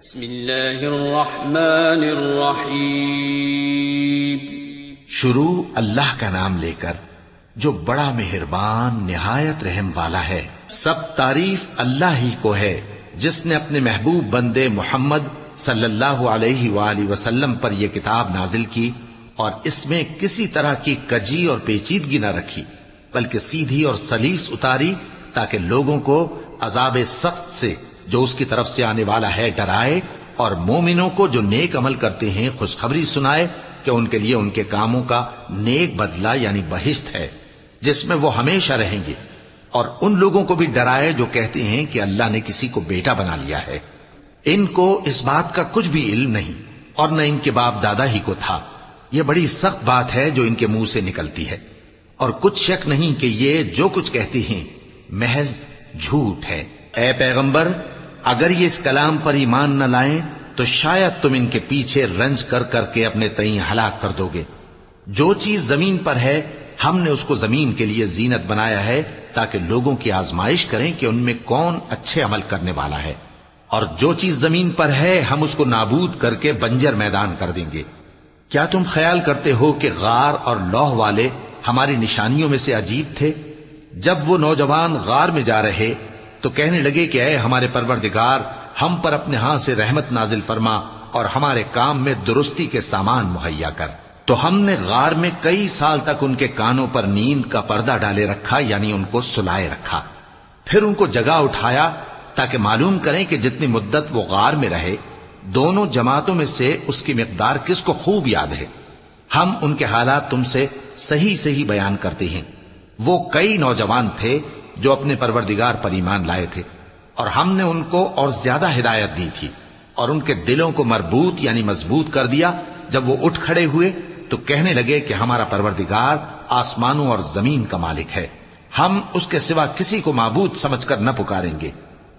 بسم اللہ الرحمن الرحیم۔ شروع اللہ کا نام لے کر جو بڑا مہربان نہایت رحم والا ہے۔ سب تعریف اللہ ہی کو ہے جس نے اپنے محبوب بندے محمد صلی اللہ علیہ وآلہ وسلم پر یہ کتاب نازل کی اور اس میں کسی طرح کی کجی اور پیچیدگی نہ رکھی، بلکہ سیدھی اور سلیس اتاری تاکہ لوگوں کو عذاب سخت سے جو اس کی طرف سے آنے والا ہے ڈرائے، اور مومنوں کو جو نیک عمل کرتے ہیں خوشخبری سنائے کہ ان کے لیے ان کے کاموں کا نیک بدلہ یعنی بہشت ہے جس میں وہ ہمیشہ رہیں گے، اور ان لوگوں کو بھی ڈرائے جو کہتے ہیں کہ اللہ نے کسی کو بیٹا بنا لیا ہے۔ ان کو اس بات کا کچھ بھی علم نہیں اور نہ ان کے باپ دادا ہی کو تھا۔ یہ بڑی سخت بات ہے جو ان کے منہ سے نکلتی ہے، اور کچھ شک نہیں کہ یہ جو کچھ کہتے ہیں محض جھوٹ ہے۔ اے پیغمبر، اگر یہ اس کلام پر ایمان نہ لائیں تو شاید تم ان کے پیچھے رنج کر کر کے اپنے تئیں ہلاک کر دو گے۔ جو چیز زمین پر ہے ہم نے اس کو زمین کے لیے زینت بنایا ہے تاکہ لوگوں کی آزمائش کریں کہ ان میں کون اچھے عمل کرنے والا ہے، اور جو چیز زمین پر ہے ہم اس کو نابود کر کے بنجر میدان کر دیں گے۔ کیا تم خیال کرتے ہو کہ غار اور لوح والے ہماری نشانیوں میں سے عجیب تھے؟ جب وہ نوجوان غار میں جا رہے تو کہنے لگے کہ اے ہمارے پروردگار، ہم پر اپنے ہاں سے رحمت نازل فرما اور ہمارے کام میں درستی کے سامان مہیا کر۔ تو ہم نے غار میں کئی سال تک ان کے کانوں پر نیند کا پردہ ڈالے رکھا، یعنی ان کو سلائے رکھا، پھر ان کو جگا اٹھایا تاکہ معلوم کریں کہ جتنی مدت وہ غار میں رہے دونوں جماعتوں میں سے اس کی مقدار کس کو خوب یاد ہے۔ ہم ان کے حالات تم سے صحیح صحیح بیان کرتے ہیں۔ وہ کئی نوجوان تھے جو اپنے پروردگار پر ایمان لائے تھے، اور ہم نے ان کو اور زیادہ ہدایت دی تھی، اور ان کے دلوں کو مربوط یعنی مضبوط کر دیا۔ جب وہ اٹھ کھڑے ہوئے تو کہنے لگے کہ ہمارا پروردگار آسمانوں اور زمین کا مالک ہے، ہم اس کے سوا کسی کو معبود سمجھ کر نہ پکاریں گے۔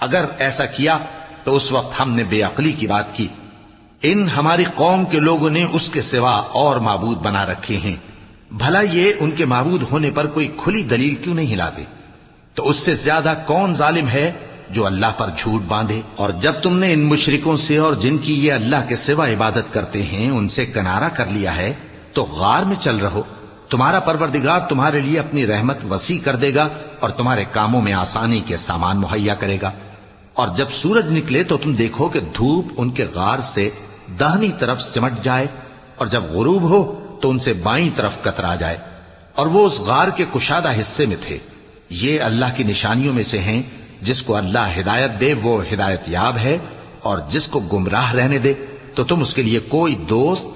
اگر ایسا کیا تو اس وقت ہم نے بے عقلی کی بات کی۔ ان ہماری قوم کے لوگوں نے اس کے سوا اور معبود بنا رکھے ہیں، بھلا یہ ان کے معبود ہونے پر کوئی کھلی دلیل کیوں نہیں ہلاتے؟ تو اس سے زیادہ کون ظالم ہے جو اللہ پر جھوٹ باندھے؟ اور جب تم نے ان مشرکوں سے اور جن کی یہ اللہ کے سوا عبادت کرتے ہیں ان سے کنارہ کر لیا ہے تو غار میں چل رہو، تمہارا پروردگار تمہارے لیے اپنی رحمت وسیع کر دے گا اور تمہارے کاموں میں آسانی کے سامان مہیا کرے گا۔ اور جب سورج نکلے تو تم دیکھو کہ دھوپ ان کے غار سے داہنی طرف سمٹ جائے، اور جب غروب ہو تو ان سے بائیں طرف کترا جائے، اور وہ اس غار کے کشادہ حصے میں تھے۔ یہ اللہ کی نشانیوں میں سے ہیں، جس کو اللہ ہدایت دے وہ ہدایت یاب ہے، اور جس کو گمراہ رہنے دے تو تم اس کے لیے کوئی دوست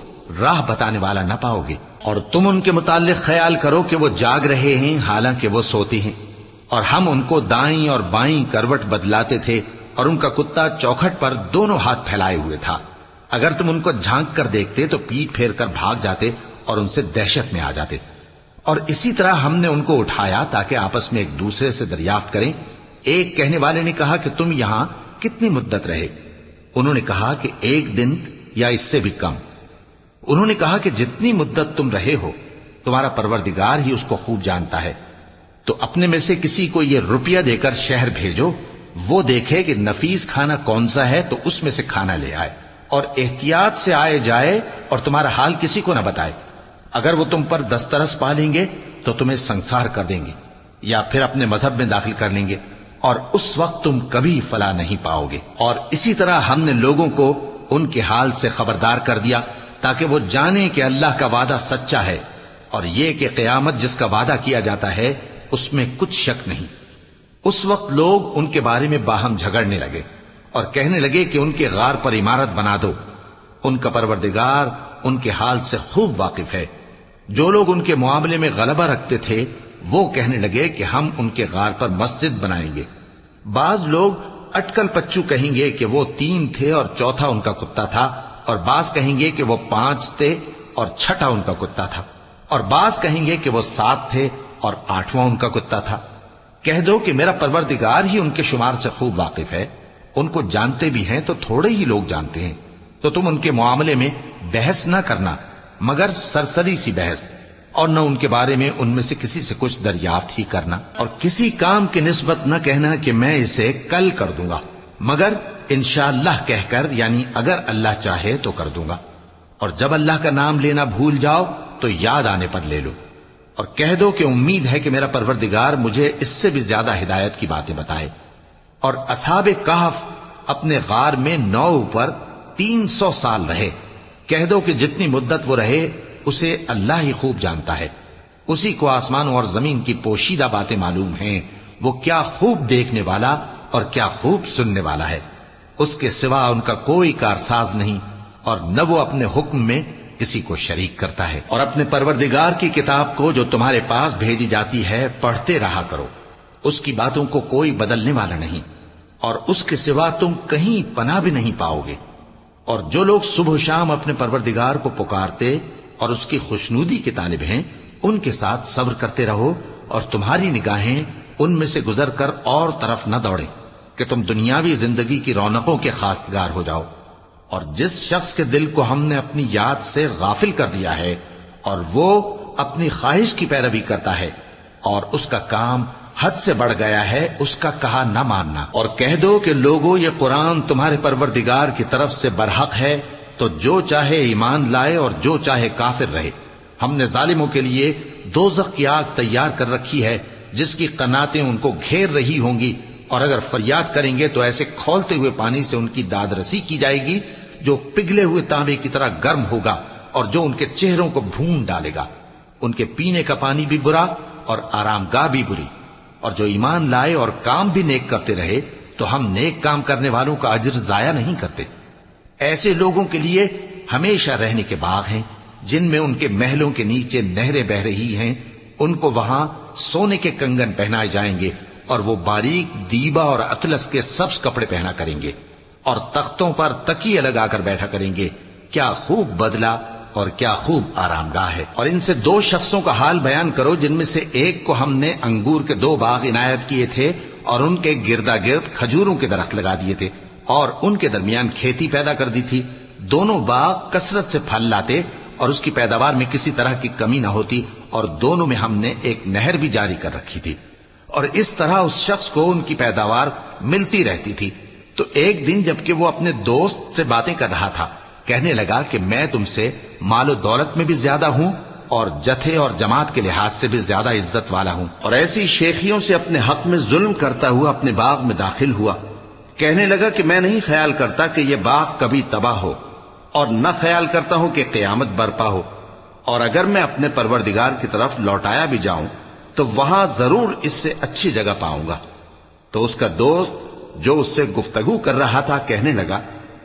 راہ بتانے والا نہ پاؤ گے۔ اور تم ان کے متعلق خیال کرو کہ وہ جاگ رہے ہیں حالانکہ وہ سوتے ہیں، اور ہم ان کو دائیں اور بائیں کروٹ بدلاتے تھے، اور ان کا کتا چوکھٹ پر دونوں ہاتھ پھیلائے ہوئے تھا۔ اگر تم ان کو جھانک کر دیکھتے تو پیٹ پھیر کر بھاگ جاتے اور ان سے دہشت میں آ جاتے۔ اور اسی طرح ہم نے ان کو اٹھایا تاکہ آپس میں ایک دوسرے سے دریافت کریں۔ ایک کہنے والے نے کہا کہ تم یہاں کتنی مدت رہے؟ انہوں نے کہا کہ 1 دن یا اس سے بھی کم۔ انہوں نے کہا کہ جتنی مدت تم رہے ہو تمہارا پروردگار ہی اس کو خوب جانتا ہے، تو اپنے میں سے کسی کو یہ روپیہ دے کر شہر بھیجو، وہ دیکھے کہ نفیس کھانا کون سا ہے تو اس میں سے کھانا لے آئے، اور احتیاط سے آئے جائے اور تمہارا حال کسی کو نہ بتائے۔ اگر وہ تم پر دسترس پا لیں گے تو تمہیں سنسار کر دیں گے یا پھر اپنے مذہب میں داخل کر لیں گے، اور اس وقت تم کبھی فلاح نہیں پاؤ گے۔ اور اسی طرح ہم نے لوگوں کو ان کے حال سے خبردار کر دیا تاکہ وہ جانیں کہ اللہ کا وعدہ سچا ہے، اور یہ کہ قیامت جس کا وعدہ کیا جاتا ہے اس میں کچھ شک نہیں۔ اس وقت لوگ ان کے بارے میں باہم جھگڑنے لگے اور کہنے لگے کہ ان کے غار پر عمارت بنا دو۔ ان کا پروردگار ان کے حال سے خوب واقف ہے۔ جو لوگ ان کے معاملے میں غلبہ رکھتے تھے وہ کہنے لگے کہ ہم ان کے غار پر مسجد بنائیں گے۔ بعض لوگ اٹکل پچو کہیں گے کہ وہ 3 تھے اور چوتھا ان کا کتا تھا، اور بعض کہیں گے کہ وہ 5 تھے اور چھٹا ان کا کتا تھا، اور بعض کہیں گے کہ وہ 7 تھے اور 8واں ان کا کتا تھا۔ کہہ دو کہ میرا پروردگار ہی ان کے شمار سے خوب واقف ہے، ان کو جانتے بھی ہیں تو تھوڑے ہی لوگ جانتے ہیں۔ تو تم ان کے معاملے میں بحث نہ کرنا مگر سرسری سی بحث، اور نہ ان کے بارے میں ان میں سے کسی سے کچھ دریافت ہی کرنا، اور کسی کام کی نسبت نہ کہنا کہ میں اسے کل کر دوں گا، مگر انشاءاللہ کہہ کر، یعنی اگر اللہ چاہے تو کر دوں گا، اور جب اللہ کا نام لینا بھول جاؤ تو یاد آنے پر لے لو، اور کہہ دو کہ امید ہے کہ میرا پروردگار مجھے اس سے بھی زیادہ ہدایت کی باتیں بتائے۔ اور اصحاب کہف اپنے غار میں 9 اوپر 300 سال رہے۔ کہہ دو کہ جتنی مدت وہ رہے اسے اللہ ہی خوب جانتا ہے، اسی کو آسمانوں اور زمین کی پوشیدہ باتیں معلوم ہیں، وہ کیا خوب دیکھنے والا اور کیا خوب سننے والا ہے۔ اس کے سوا ان کا کوئی کارساز نہیں، اور نہ وہ اپنے حکم میں کسی کو شریک کرتا ہے۔ اور اپنے پروردگار کی کتاب کو جو تمہارے پاس بھیجی جاتی ہے پڑھتے رہا کرو، اس کی باتوں کو کوئی بدلنے والا نہیں، اور اس کے سوا تم کہیں پناہ بھی نہیں پاؤ گے۔ اور جو لوگ صبح و شام اپنے پروردگار کو پکارتے اور اس کی خوشنودی کے طالب ہیں، ان کے ساتھ صبر کرتے رہو، اور تمہاری نگاہیں ان میں سے گزر کر اور طرف نہ دوڑیں کہ تم دنیاوی زندگی کی رونقوں کے خواستگار ہو جاؤ۔ اور جس شخص کے دل کو ہم نے اپنی یاد سے غافل کر دیا ہے اور وہ اپنی خواہش کی پیروی کرتا ہے اور اس کا کام حد سے بڑھ گیا ہے، اس کا کہا نہ ماننا۔ اور کہہ دو کہ لوگوں، یہ قرآن تمہارے پروردگار کی طرف سے برحق ہے، تو جو چاہے ایمان لائے اور جو چاہے کافر رہے۔ ہم نے ظالموں کے لیے دوزخ کی آگ تیار کر رکھی ہے جس کی قناتیں ان کو گھیر رہی ہوں گی، اور اگر فریاد کریں گے تو ایسے کھولتے ہوئے پانی سے ان کی داد رسی کی جائے گی جو پگھلے ہوئے تانبے کی طرح گرم ہوگا، اور جو ان کے چہروں کو بھون ڈالے گا۔ ان کے پینے کا پانی بھی برا اور آرام گاہ بھی بری۔ اور جو ایمان لائے اور کام بھی نیک کرتے رہے تو ہم نیک کام کرنے والوں کا اجر ضائع نہیں کرتے۔ ایسے لوگوں کے لیے ہمیشہ رہنے کے باغ ہیں جن میں ان کے محلوں کے نیچے نہریں بہ رہی ہیں، ان کو وہاں سونے کے کنگن پہنائے جائیں گے، اور وہ باریک دیبا اور اطلس کے سبز کپڑے پہنا کریں گے، اور تختوں پر تکیے لگا کر بیٹھا کریں گے۔ کیا خوب بدلہ اور کیا خوب آرام گاہ ہے۔ اور ان سے 2 شخصوں کا حال بیان کرو جن میں سے ایک کو ہم نے انگور کے 2 باغ عنایت کیے تھے اور ان کے گردا گرد کھجوروں کے درخت لگا دیے تھے، اور ان کے درمیان کھیتی پیدا کر دی تھی۔ دونوں باغ کثرت سے پھل لاتے اور اس کی پیداوار میں کسی طرح کی کمی نہ ہوتی، اور دونوں میں ہم نے ایک نہر بھی جاری کر رکھی تھی، اور اس طرح اس شخص کو ان کی پیداوار ملتی رہتی تھی۔ تو ایک دن جبکہ وہ اپنے دوست سے باتیں کر رہا تھا، کہنے لگا کہ میں تم سے مال و دولت میں بھی زیادہ ہوں اور جتھے اور جماعت کے لحاظ سے بھی زیادہ عزت والا ہوں، اور ایسی شیخیوں سے اپنے حق میں ظلم کرتا ہوا اپنے باغ میں داخل ہوا۔ کہنے لگا کہ میں نہیں خیال کرتا کہ یہ باغ کبھی تباہ ہو، اور نہ خیال کرتا ہوں کہ قیامت برپا ہو، اور اگر میں اپنے پروردگار کی طرف لوٹایا بھی جاؤں تو وہاں ضرور اس سے اچھی جگہ پاؤں گا۔ تو اس کا دوست جو اس سے گفتگو کر رہا تھا کہنے لگا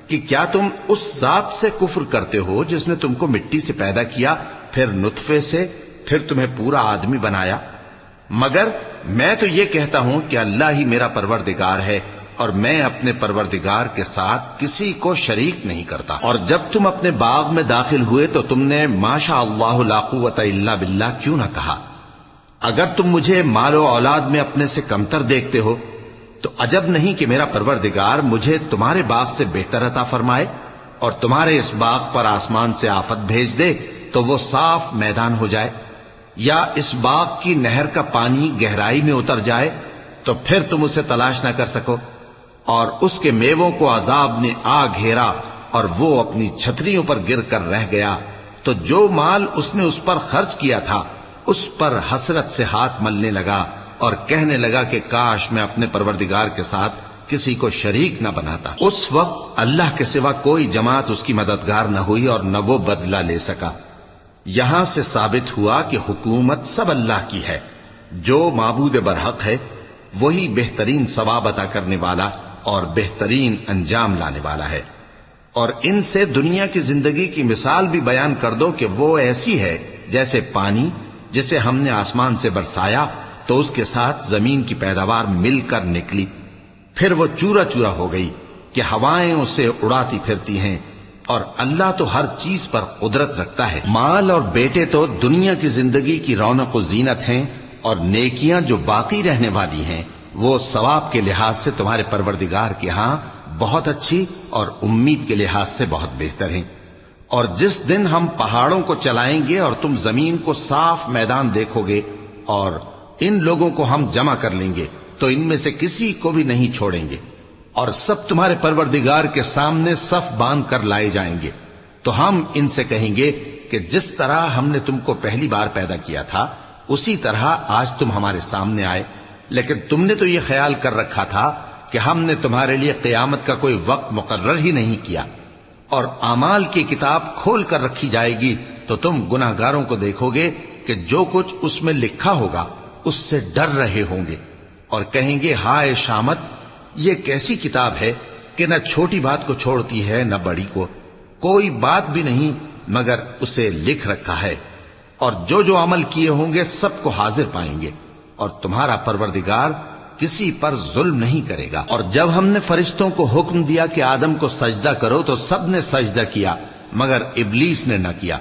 کہ کیا تم اس ذات سے کفر کرتے ہو جس نے تم کو مٹی سے پیدا کیا، پھر نطفے سے، پھر تمہیں پورا آدمی بنایا؟ مگر میں تو یہ کہتا ہوں کہ اللہ ہی میرا پروردگار ہے، اور میں اپنے پروردگار کے ساتھ کسی کو شریک نہیں کرتا۔ اور جب تم اپنے باغ میں داخل ہوئے تو تم نے ما شاء اللہ لا قوت الا باللہ کیوں نہ کہا؟ اگر تم مجھے مال و اولاد میں اپنے سے کمتر دیکھتے ہو تو عجب نہیں کہ میرا پروردگار مجھے تمہارے باغ سے بہتر عطا فرمائے، اور تمہارے اس باغ پر آسمان سے آفت بھیج دے تو وہ صاف میدان ہو جائے، یا اس باغ کی نہر کا پانی گہرائی میں اتر جائے تو پھر تم اسے تلاش نہ کر سکو، اور اس کے میووں کو عذاب نے آ گھیرا اور وہ اپنی چھتریوں پر گر کر رہ گیا، تو جو مال اس نے اس پر خرچ کیا تھا اس پر حسرت سے ہاتھ ملنے لگا اور کہنے لگا کہ کاش میں اپنے پروردگار کے ساتھ کسی کو شریک نہ بناتا۔ اس وقت اللہ کے سوا کوئی جماعت اس کی مددگار نہ ہوئی اور نہ وہ بدلہ لے سکا۔ یہاں سے ثابت ہوا کہ حکومت سب اللہ کی ہے، جو معبود برحق ہے وہی بہترین ثواب عطا کرنے والا اور بہترین انجام لانے والا ہے۔ اور ان سے دنیا کی زندگی کی مثال بھی بیان کر دو کہ وہ ایسی ہے جیسے پانی جسے ہم نے آسمان سے برسایا تو اس کے ساتھ زمین کی پیداوار مل کر نکلی، پھر وہ چورا چورا ہو گئی کہ ہوائیں اسے اڑاتی پھرتی ہیں، اور اللہ تو ہر چیز پر قدرت رکھتا ہے۔ مال اور بیٹے تو دنیا کی زندگی کی رونق و زینت ہیں، اور نیکیاں جو باقی رہنے والی ہیں وہ ثواب کے لحاظ سے تمہارے پروردگار کے ہاں بہت اچھی اور امید کے لحاظ سے بہت بہتر ہیں۔ اور جس دن ہم پہاڑوں کو چلائیں گے اور تم زمین کو صاف میدان دیکھو گے اور ان لوگوں کو ہم جمع کر لیں گے تو ان میں سے کسی کو بھی نہیں چھوڑیں گے، اور سب تمہارے پروردگار کے سامنے صف باندھ کر لائے جائیں گے، تو ہم ان سے کہیں گے کہ جس طرح ہم نے تم کو پہلی بار پیدا کیا تھا اسی طرح آج تم ہمارے سامنے آئے، لیکن تم نے تو یہ خیال کر رکھا تھا کہ ہم نے تمہارے لیے قیامت کا کوئی وقت مقرر ہی نہیں کیا، اور اعمال کی کتاب کھول کر رکھی جائے گی تو تم گناہگاروں کو دیکھو گے کہ جو کچھ اس میں لکھا ہوگا اس سے ڈر رہے ہوں گے، اور کہیں گے ہائے شامت، یہ کیسی کتاب ہے کہ نہ چھوٹی بات کو چھوڑتی ہے نہ بڑی کو، کوئی بات بھی نہیں مگر اسے لکھ رکھا ہے، اور جو جو عمل کیے ہوں گے سب کو حاضر پائیں گے، اور تمہارا پروردگار کسی پر ظلم نہیں کرے گا۔ اور جب ہم نے فرشتوں کو حکم دیا کہ آدم کو سجدہ کرو تو سب نے سجدہ کیا مگر ابلیس نے نہ کیا،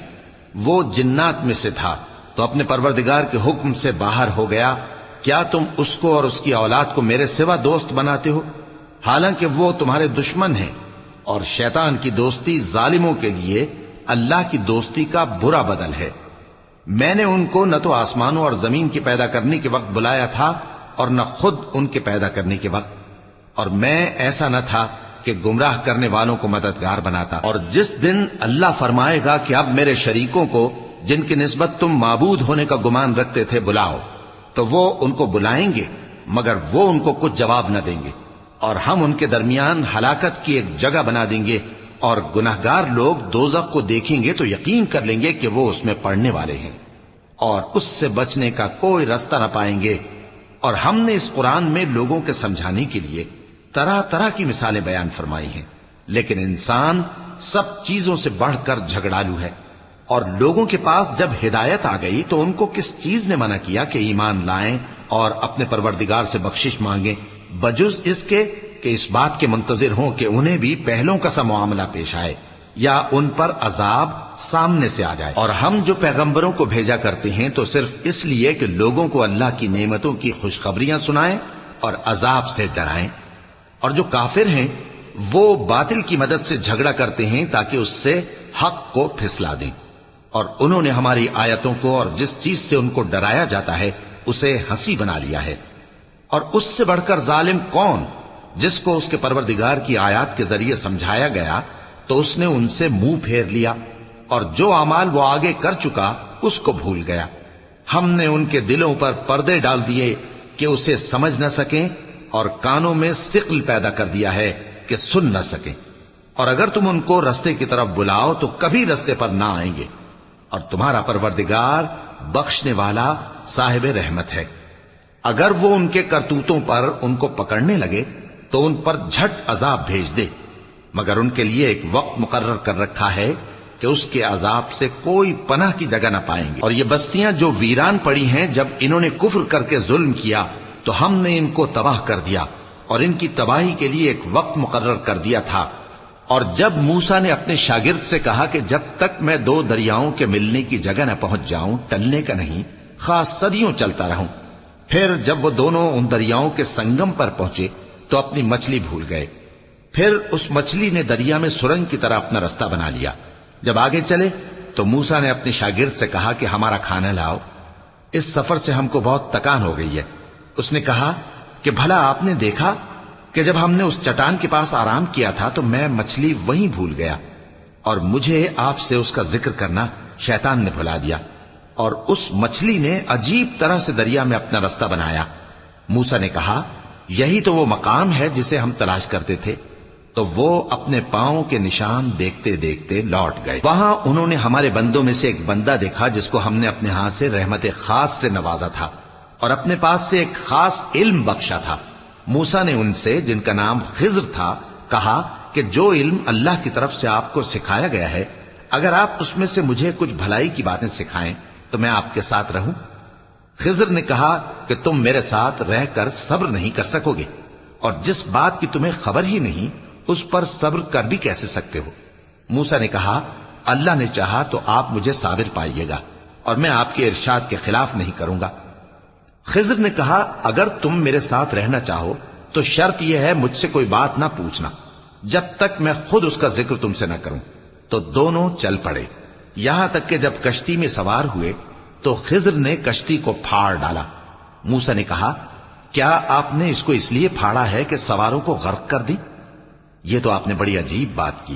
وہ جنات میں سے تھا تو اپنے پروردگار کے حکم سے باہر ہو گیا۔ کیا تم اس کو اور اس کی اولاد کو میرے سوا دوست بناتے ہو، حالانکہ وہ تمہارے دشمن ہیں، اور شیطان کی دوستی ظالموں کے لیے اللہ کی دوستی کا برا بدل ہے۔ میں نے ان کو نہ تو آسمانوں اور زمین کے پیدا کرنے کے وقت بلایا تھا اور نہ خود ان کے پیدا کرنے کے وقت، اور میں ایسا نہ تھا کہ گمراہ کرنے والوں کو مددگار بناتا۔ اور جس دن اللہ فرمائے گا کہ اب میرے شریکوں کو جن کی نسبت تم معبود ہونے کا گمان رکھتے تھے بلاؤ، تو وہ ان کو بلائیں گے مگر وہ ان کو کچھ جواب نہ دیں گے، اور ہم ان کے درمیان ہلاکت کی ایک جگہ بنا دیں گے، اور گناہگار لوگ دوزخ کو دیکھیں گے تو یقین کر لیں گے کہ وہ اس میں پڑنے والے ہیں، اور اس سے بچنے کا کوئی راستہ نہ پائیں گے۔ اور ہم نے اس قرآن میں لوگوں کے سمجھانے کے لیے طرح طرح کی مثالیں بیان فرمائی ہیں، لیکن انسان سب چیزوں سے بڑھ کر جھگڑالو ہے۔ اور لوگوں کے پاس جب ہدایت آ گئی تو ان کو کس چیز نے منع کیا کہ ایمان لائیں اور اپنے پروردگار سے بخشش مانگیں، بجز اس کے کہ اس بات کے منتظر ہوں کہ انہیں بھی پہلوں کا سا معاملہ پیش آئے یا ان پر عذاب سامنے سے آ جائے۔ اور ہم جو پیغمبروں کو بھیجا کرتے ہیں تو صرف اس لیے کہ لوگوں کو اللہ کی نعمتوں کی خوشخبریاں سنائیں اور عذاب سے ڈرائیں، اور جو کافر ہیں وہ باطل کی مدد سے جھگڑا کرتے ہیں تاکہ اس سے حق کو پھسلا دیں، اور انہوں نے ہماری آیتوں کو اور جس چیز سے ان کو ڈرایا جاتا ہے اسے ہنسی بنا لیا ہے۔ اور اس سے بڑھ کر ظالم کون، جس کو اس کے پروردگار کی آیات کے ذریعے سمجھایا گیا تو اس نے ان سے منہ پھیر لیا، اور جو اعمال وہ آگے کر چکا اس کو بھول گیا۔ ہم نے ان کے دلوں پر پردے ڈال دیے کہ اسے سمجھ نہ سکیں، اور کانوں میں ثقل پیدا کر دیا ہے کہ سن نہ سکیں، اور اگر تم ان کو رستے کی طرف بلاؤ تو کبھی رستے پر نہ آئیں گے، اور تمہارا پروردگار بخشنے والا صاحب رحمت ہے۔ اگر وہ ان کے کرتوتوں پر ان کو پکڑنے لگے تو ان پر جھٹ عذاب بھیج دے، مگر ان کے لیے ایک وقت مقرر کر رکھا ہے کہ اس کے عذاب سے کوئی پناہ کی جگہ نہ پائیں گے۔ اور یہ بستیاں جو ویران پڑی ہیں، جب انہوں نے کفر کر کے ظلم کیا تو ہم نے ان کو تباہ کر دیا، اور ان کی تباہی کے لیے ایک وقت مقرر کر دیا تھا۔ اور جب موسیٰ نے اپنے شاگرد سے کہا کہ جب تک میں دو دریاؤں کے ملنے کی جگہ نہ پہنچ جاؤں ٹلنے کا نہیں، خاص صدیوں چلتا رہوں، پھر جب وہ دونوں ان دریاؤں کے سنگم پر پہنچے تو اپنی مچھلی بھول گئے، پھر اس مچھلی نے دریا میں سرنگ کی طرح اپنا راستہ بنا لیا۔ جب آگے چلے تو موسیٰ نے اپنے شاگرد سے کہا کہ ہمارا کھانا لاؤ، اس سفر سے ہم کو بہت تکان ہو گئی ہے۔ اس نے کہا کہ بھلا آپ نے دیکھا کہ جب ہم نے اس چٹان کے پاس آرام کیا تھا تو میں مچھلی وہیں بھول گیا، اور مجھے آپ سے اس کا ذکر کرنا شیطان نے بھلا دیا، اور اس مچھلی نے عجیب طرح سے دریا میں اپنا راستہ بنایا۔ موسیٰ نے کہا یہی تو وہ مقام ہے جسے ہم تلاش کرتے تھے، تو وہ اپنے پاؤں کے نشان دیکھتے دیکھتے لوٹ گئے۔ وہاں انہوں نے ہمارے بندوں میں سے ایک بندہ دیکھا جس کو ہم نے اپنے ہاں سے رحمت خاص سے نوازا تھا اور اپنے پاس سے ایک خاص علم بخشا تھا۔ موسیٰ نے ان سے جن کا نام خضر تھا کہا کہ جو علم اللہ کی طرف سے آپ کو سکھایا گیا ہے، اگر آپ اس میں سے مجھے کچھ بھلائی کی باتیں سکھائیں تو میں آپ کے ساتھ رہوں۔ خضر نے کہا کہ تم میرے ساتھ رہ کر صبر نہیں کر سکو گے، اور جس بات کی تمہیں خبر ہی نہیں اس پر صبر کر بھی کیسے سکتے ہو؟ موسیٰ نے کہا اللہ نے چاہا تو آپ مجھے صابر پائیے گا، اور میں آپ کے ارشاد کے خلاف نہیں کروں گا۔ خضر نے کہا اگر تم میرے ساتھ رہنا چاہو تو شرط یہ ہے مجھ سے کوئی بات نہ پوچھنا جب تک میں خود اس کا ذکر تم سے نہ کروں۔ تو دونوں چل پڑے، یہاں تک کہ جب کشتی میں سوار ہوئے تو خضر نے کشتی کو پھاڑ ڈالا۔ موسیٰ نے کہا کیا آپ نے اس کو اس لیے پھاڑا ہے کہ سواروں کو غرق کر دی؟ یہ تو آپ نے بڑی عجیب بات کی۔